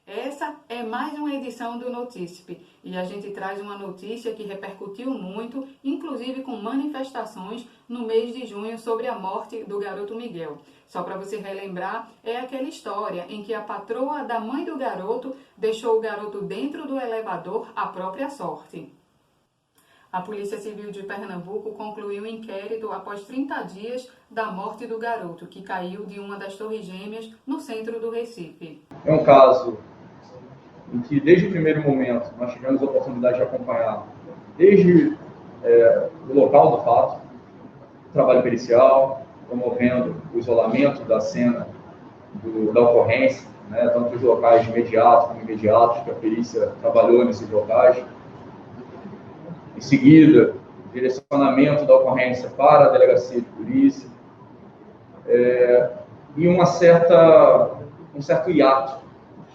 Essa é mais uma edição do Notícipe e a gente traz uma notícia que repercutiu muito, inclusive com manifestações no mês de junho sobre a morte do garoto Miguel. Só para você relembrar, é aquela história em que a patroa da mãe do garoto deixou o garoto dentro do elevador à própria sorte. A Polícia Civil de Pernambuco concluiu o inquérito após 30 dias da morte do garoto, que caiu de uma das torres gêmeas no centro do Recife. É um caso em que, desde o primeiro momento, nós tivemos a oportunidade de acompanhar, desde o local do fato, o trabalho pericial, promovendo o isolamento da cena da ocorrência, né, tanto os locais imediatos como imediatos, que a perícia trabalhou nesses locais. Em seguida, direcionamento da ocorrência para a delegacia de polícia, e um certo hiato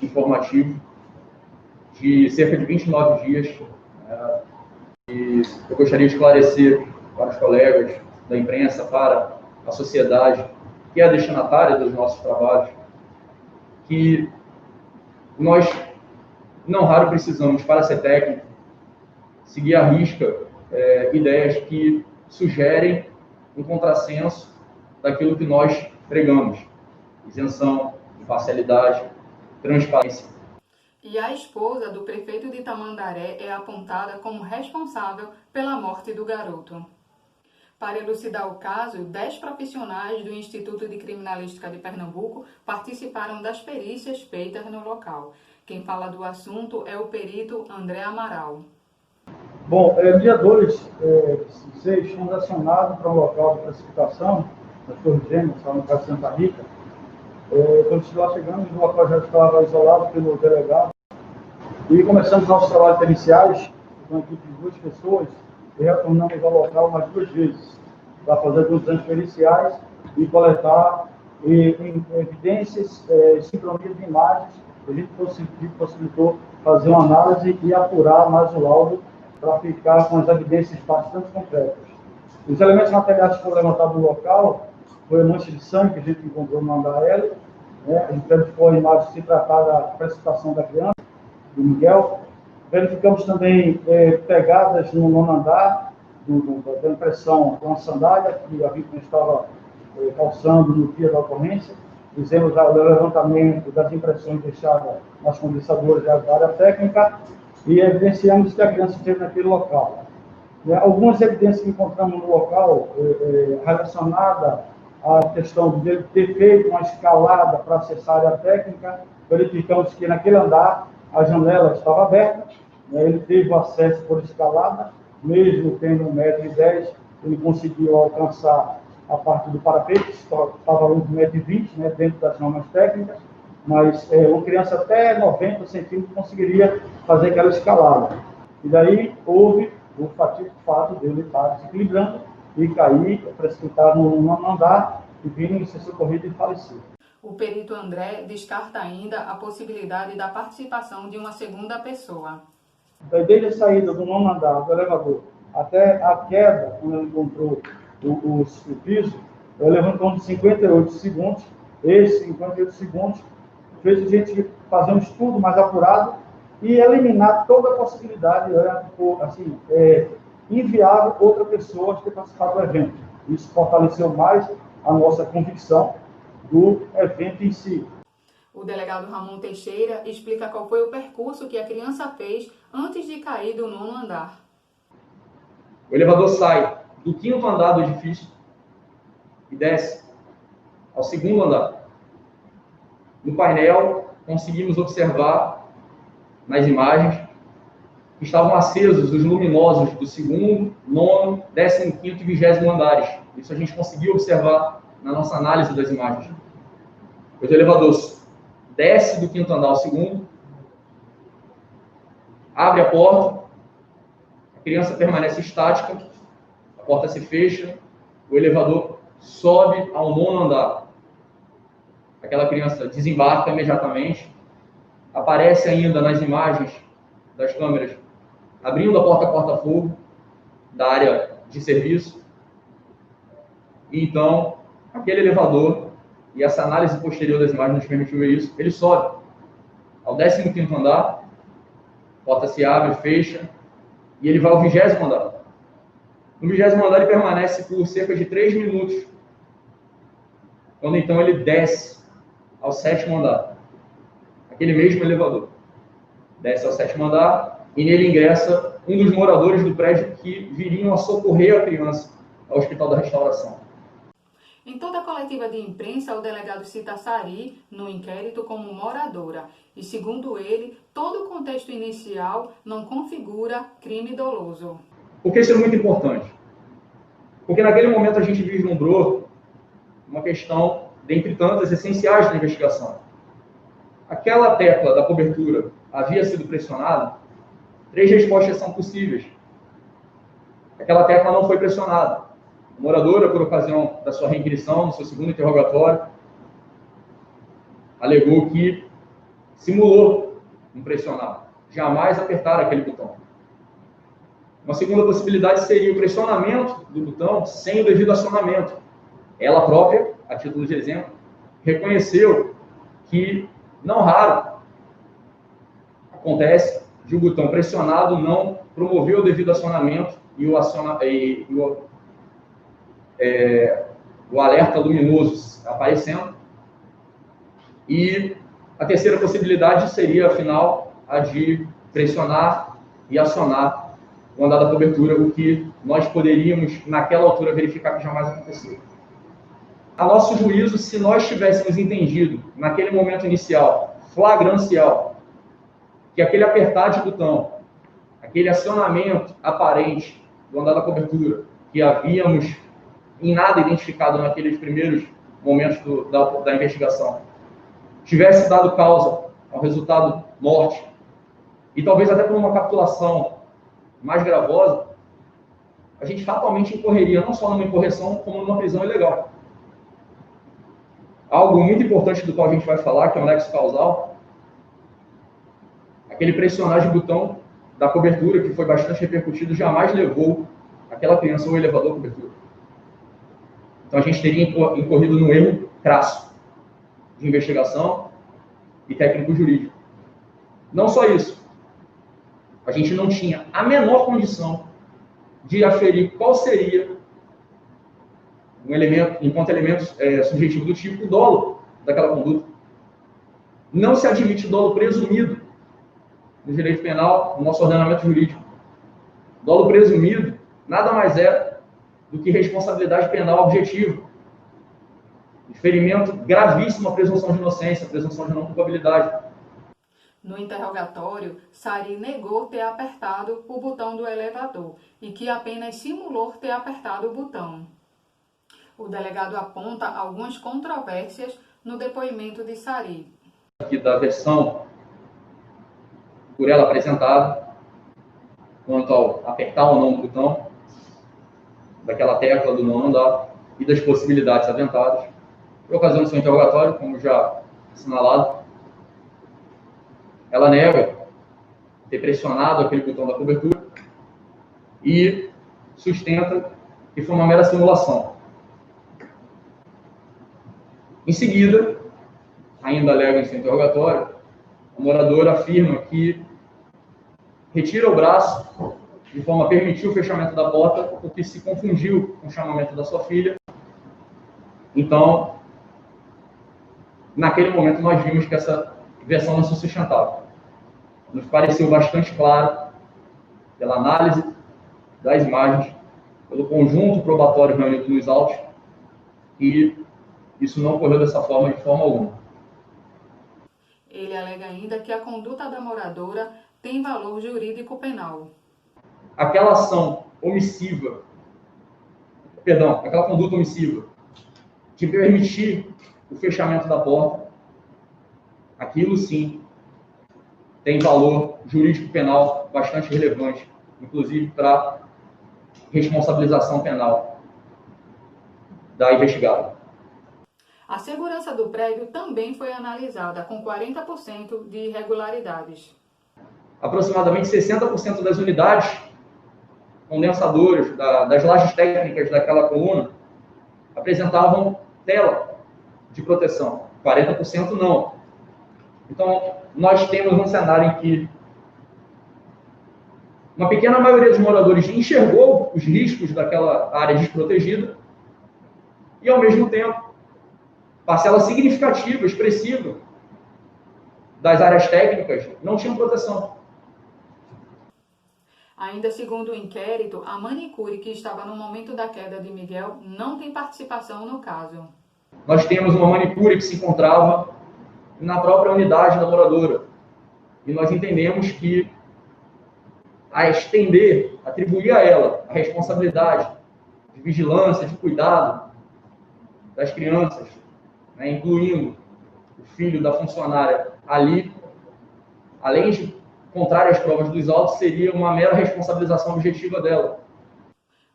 informativo de cerca de 29 dias. E eu gostaria de esclarecer para os colegas da imprensa, para a sociedade, que é a destinatária dos nossos trabalhos, que nós, não raro, precisamos, para ser técnico, seguir à risca ideias que sugerem um contrassenso daquilo que nós pregamos: isenção, imparcialidade, transparência. E a esposa do prefeito de Tamandaré é apontada como responsável pela morte do garoto. Para elucidar o caso, 10 profissionais do Instituto de Criminalística de Pernambuco participaram das perícias feitas no local. Quem fala do assunto é o perito André Amaral. Bom, dia 2 de 6, fomos acionados para um local de precipitação, nas Torres Gêmeas, no caso de Santa Rita. Quando lá chegamos, o local já estava isolado pelo delegado. E começamos nossos trabalhos periciais, com uma equipe de 2 pessoas, e retornamos ao local mais 2 vezes, para fazer os exames periciais e coletar evidências, sincronia de imagens. A gente possibilitou fazer uma análise e apurar mais o laudo para ficar com as evidências bastante concretas. Os elementos materiais que foram levantados no local foi a mancha de sangue que a gente encontrou no andar L, né? A gente verificou a imagem se tratar da precipitação da criança, do Miguel. Verificamos também pegadas no nono andar, da impressão de uma sandália que a vítima estava calçando no dia da ocorrência. Fizemos o levantamento das impressões deixadas nas condensadoras da área técnica e evidenciamos que a criança esteve naquele local. Algumas evidências que encontramos no local relacionadas à questão de ele ter feito uma escalada para acessar a área técnica. Verificamos que naquele andar a janela estava aberta, ele teve o acesso por escalada, mesmo tendo 1,10 m, ele conseguiu alcançar a parte do parapeito, que estava a 1,20 m, dentro das normas técnicas, mas uma criança até 90 centímetros conseguiria fazer aquela escalada. E daí houve o fatídico fato dele estar desequilibrando e cair, precipitar no andar, e vir ser socorrido e falecer. O perito André descarta ainda a possibilidade da participação de uma segunda pessoa. Desde a saída do nono andar do elevador até a queda, quando ele encontrou o piso, ele levantou de 58 segundos. Esses 58 segundos fez a gente fazer um estudo mais apurado e eliminar toda a possibilidade, inviável outra pessoa ter participado do evento. Isso fortaleceu mais a nossa convicção do evento em si. O delegado Ramon Teixeira explica qual foi o percurso que a criança fez antes de cair do nono andar. O elevador sai do 5º andar do edifício e desce ao 2º andar. No painel, conseguimos observar nas imagens que estavam acesos os luminosos do 2º, 9º, 15º e 20º andares. Isso a gente conseguiu observar na nossa análise das imagens. O elevador desce do 5º andar ao 2º, abre a porta, a criança permanece estática, a porta se fecha, o elevador sobe ao 9º andar. Aquela criança desembarca imediatamente, aparece ainda nas imagens das câmeras, abrindo a porta corta-fogo da área de serviço. E então, aquele elevador, e essa análise posterior das imagens nos permitiu ver isso, ele sobe. ao 15º andar, a porta se abre, fecha, e ele vai ao 20º andar. No 20º andar, ele permanece por cerca de 3 minutos, quando então ele desce ao 7º andar, aquele mesmo elevador. Desce ao 7º andar, e nele ingressa um dos moradores do prédio que viriam a socorrer a criança ao Hospital da Restauração. Em toda a coletiva de imprensa, o delegado cita Sari, no inquérito, como moradora. E, segundo ele, todo o contexto inicial não configura crime doloso. Por que isso é muito importante? Porque naquele momento a gente vislumbrou uma questão, dentre tantas, essenciais da investigação. Aquela tecla da cobertura havia sido pressionada? 3 respostas são possíveis. Aquela tecla não foi pressionada. A moradora, por ocasião da sua requisição, no seu segundo interrogatório, alegou que simulou um pressionado, jamais apertar aquele botão. Uma segunda possibilidade seria o pressionamento do botão sem o devido acionamento. Ela própria, a título de exemplo, reconheceu que, não raro, acontece de o botão pressionado não promover o devido acionamento e o alerta luminoso aparecendo. E a terceira possibilidade seria, afinal, a de pressionar e acionar o andar da cobertura, o que nós poderíamos, naquela altura, verificar que jamais aconteceu. A nosso juízo, se nós tivéssemos entendido, naquele momento inicial, flagrancial, que aquele apertar de botão, aquele acionamento aparente do andar da cobertura, que havíamos em nada identificado naqueles primeiros momentos da investigação, tivesse dado causa ao resultado morte, e talvez até por uma capitulação mais gravosa, a gente fatalmente incorreria não só numa incorreção, como numa prisão ilegal. Algo muito importante do qual a gente vai falar, que é o nexo causal, aquele pressionar de botão da cobertura, que foi bastante repercutido, jamais levou aquela criança ao elevador cobertura. Então a gente teria incorrido num erro crasso de investigação e técnico-jurídico. Não só isso, a gente não tinha a menor condição de aferir qual seria um elemento, enquanto elemento subjetivo do tipo, o dolo daquela conduta. Não se admite dolo presumido no direito penal, no nosso ordenamento jurídico. Dolo presumido nada mais é do que responsabilidade penal objetiva. Ferimento gravíssimo à presunção de inocência, à presunção de não culpabilidade. No interrogatório, Sari negou ter apertado o botão do elevador e que apenas simulou ter apertado o botão. O delegado aponta algumas controvérsias no depoimento de Sari. Aqui da versão por ela apresentada, quanto ao apertar ou não o botão, daquela tecla do não andar e das possibilidades aventadas. Por ocasião do seu interrogatório, como já assinalado, ela nega ter pressionado aquele botão da cobertura e sustenta que foi uma mera simulação. Em seguida, ainda alega em seu interrogatório, a moradora afirma que retira o braço de forma a permitir o fechamento da porta, porque se confundiu com o chamamento da sua filha. Então, naquele momento, nós vimos que essa versão não se sustentava. Nos pareceu bastante claro, pela análise das imagens, pelo conjunto probatório reunido nos autos, que isso não ocorreu dessa forma, de forma alguma. Ele alega ainda que a conduta da moradora tem valor jurídico penal. Aquela ação omissiva, aquela conduta omissiva, que permitir o fechamento da porta, aquilo sim tem valor jurídico penal bastante relevante, inclusive para responsabilização penal da investigada. A segurança do prédio também foi analisada, com 40% de irregularidades. Aproximadamente 60% das unidades condensadoras, das lajes técnicas daquela coluna, apresentavam tela de proteção. 40% não. Então, nós temos um cenário em que uma pequena maioria dos moradores enxergou os riscos daquela área desprotegida e, ao mesmo tempo, parcela significativa, expressiva das áreas técnicas não tinham proteção. Ainda segundo o inquérito, a manicure que estava no momento da queda de Miguel não tem participação no caso. Nós temos uma manicure que se encontrava na própria unidade da moradora. E nós entendemos que a estender, atribuir a ela a responsabilidade de vigilância, de cuidado das crianças, né, incluindo o filho da funcionária ali, além de contrária às provas dos autos, seria uma mera responsabilização objetiva dela.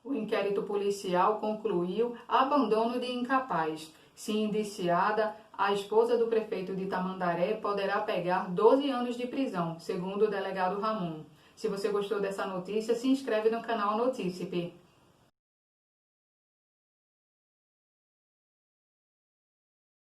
O inquérito policial concluiu abandono de incapaz. Se indiciada, a esposa do prefeito de Tamandaré poderá pegar 12 anos de prisão, segundo o delegado Ramon. Se você gostou dessa notícia, se inscreve no canal Notícipe.